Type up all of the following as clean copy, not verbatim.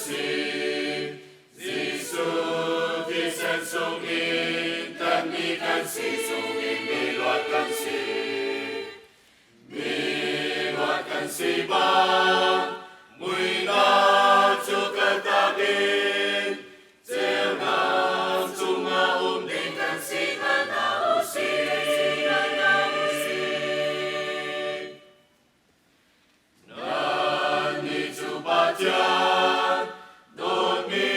si Giêsu thì sen sông in tan mi kan si sông in mi loạt kan si ba mùi na chu kan ta in treo na chu nga din kan si kan na si nan ni chu ba cha đột mi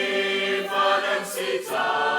pha dan si cha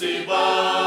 si ba